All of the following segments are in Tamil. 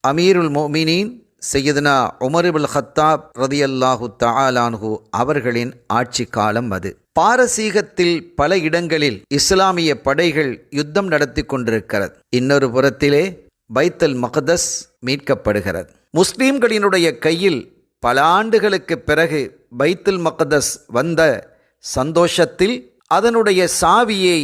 அமீருல் மோமினீன் சையதுனா உமர் இப்னுல் கத்தாப் ரதியல்லாஹு தஆலா அன்ஹு அவர்களின் ஆட்சி காலம் அது. பாரசீகத்தில் பல இடங்களில் இஸ்லாமிய படைகள் யுத்தம் நடத்தி கொண்டிருக்கிறது. இன்னொரு புறத்திலே பைத்துல் மக்தஸ் மீட்கப்படுகிறது. முஸ்லிம்களினுடைய கையில் பல ஆண்டுகளுக்கு பிறகு பைத்துல் மக்தஸ் வந்த சந்தோஷத்தில் அதனுடைய சாவியை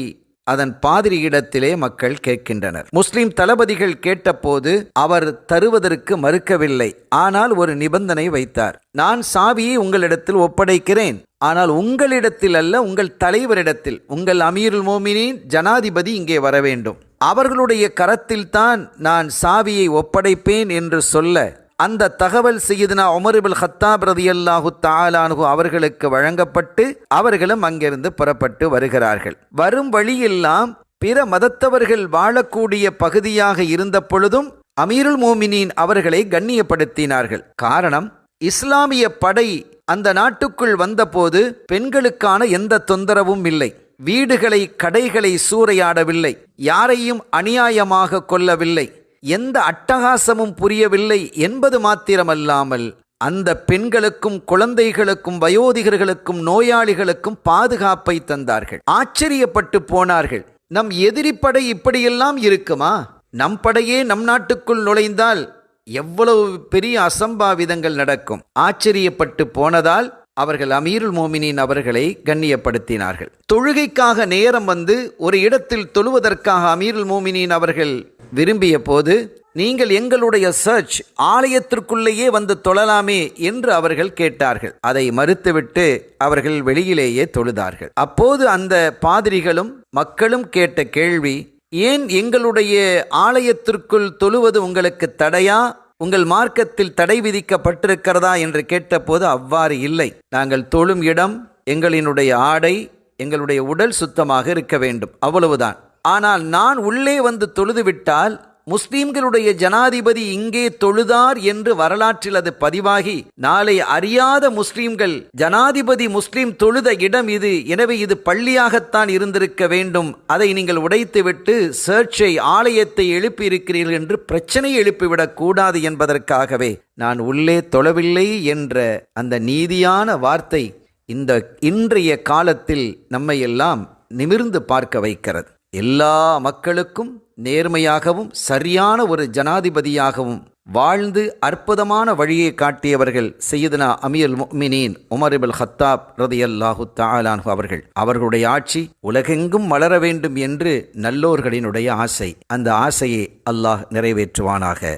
அதன் பாதிரியிடத்திலே மக்கள் கேட்கின்றனர். முஸ்லிம் தளபதிகள் கேட்டபோது அவர் தருவதற்கு மறுக்கவில்லை. ஆனால் ஒரு நிபந்தனை வைத்தார். நான் சாவியை உங்களிடத்தில் ஒப்படைக்கிறேன், ஆனால் உங்களிடத்தில் அல்ல, உங்கள் தலைவரிடத்தில், உங்கள் அமீருல் மோமினீன் ஜனாதிபதி இங்கே வர வேண்டும், அவர்களுடைய கரத்தில்தான் நான் சாவியை ஒப்படைப்பேன் என்று சொல்ல அந்த தகவல் சையதுனா உமர் இப்னுல் கத்தாப் ரலியல்லாஹு தஆலா அன்ஹு அவர்களுக்கு வழங்கப்பட்டு அவர்களும் அங்கிருந்து புறப்பட்டு வருகிறார்கள். வரும் வழியெல்லாம் பிற மதத்தவர்கள் வாழக்கூடிய பகுதியாக இருந்த பொழுதும் அமீருல் மோமினீன் அவர்களை கண்ணியப்படுத்தினார்கள். காரணம், இஸ்லாமிய படை அந்த நாட்டுக்குள் வந்தபோது பெண்களுக்கான எந்த தொந்தரவும் இல்லை. வீடுகளை கடைகளை சூறையாடவில்லை, யாரையும் அநியாயமாக கொல்லவில்லை, எந்த அட்டகாசமும் புரியவில்லை என்பது மாத்திரமல்லாமல் அந்த பெண்களுக்கும் குழந்தைகளுக்கும் வயோதிகர்களுக்கும் நோயாளிகளுக்கும் பாதுகாப்பை தந்தார்கள். ஆச்சரியப்பட்டு போனார்கள். நம் எதிரிப்படை இப்படியெல்லாம் இருக்குமா? நம் படையே நம் நாட்டுக்குள் நுழைந்தால் எவ்வளவு பெரிய அசம்பாவிதங்கள் நடக்கும். ஆச்சரியப்பட்டு போனதால் அவர்கள் அமீருல் மோமினீன் அவர்களை கண்ணியப்படுத்தினார்கள். தொழுகைக்காக நேரம் வந்து ஒரு இடத்தில் தொழுவதற்காக அமீருல் மோமினீன் அவர்கள் விரும்பிய போது, நீங்கள் எங்களுடைய சர்ச் ஆலயத்திற்குள்ளேயே வந்து தொழலாமே என்று அவர்கள் கேட்டார்கள். அதை மறுத்துவிட்டு அவர்கள் வெளியிலேயே தொழுதார்கள். அப்போது அந்த பாதிரிகளும் மக்களும் கேட்ட கேள்வி, ஏன் எங்களுடைய ஆலயத்திற்குள் தொழுவது உங்களுக்கு தடையா, உங்கள் மார்க்கத்தில் தடை விதிக்கப்பட்டிருக்கிறதா என்று கேட்டபோது, அவ்வாறு இல்லை, நாங்கள் தொழும் இடம், எங்களினுடைய ஆடை, எங்களுடைய உடல் சுத்தமாக இருக்க வேண்டும், அவ்வளவுதான். ஆனால் நான் உள்ளே வந்து தொழுதுவிட்டால் முஸ்லிம்களுடைய ஜனாதிபதி இங்கே தொழுதார் என்று வரலாற்றில் அது பதிவாகி நாளை அறியாத முஸ்லிம்கள் ஜனாதிபதி முஸ்லிம் தொழுத இடம் இது, எனவே இது பள்ளியாகத்தான் இருந்திருக்க வேண்டும், அதை நீங்கள் உடைத்துவிட்டு சர்ச்சை ஆலயத்தை எழுப்பி இருக்கிறீர்கள் என்று பிரச்சனை எழுப்பிவிடக் கூடாது என்பதற்காகவே நான் உள்ளே தொழவில்லை என்ற அந்த நீதியான வார்த்தை இந்த இன்றைய காலத்தில் நம்மை எல்லாம் நிமிர்ந்து பார்க்க வைக்கிறது. எல்லா மக்களுக்கும் நேர்மையாகவும் சரியான ஒரு ஜனாதிபதியாகவும் வாழ்ந்து அற்புதமான வழியை காட்டியவர்கள் சையதுனா அமீருல் முஃமினீன் உமர் இப்னுல் கத்தாப் ரலியல்லாஹு தஆலா அன்ஹு அவர்கள். அவர்களுடைய ஆட்சி உலகெங்கும் மலர வேண்டும் என்று நல்லோர்களினுடைய ஆசை. அந்த ஆசையை அல்லாஹ் நிறைவேற்றுவானாக.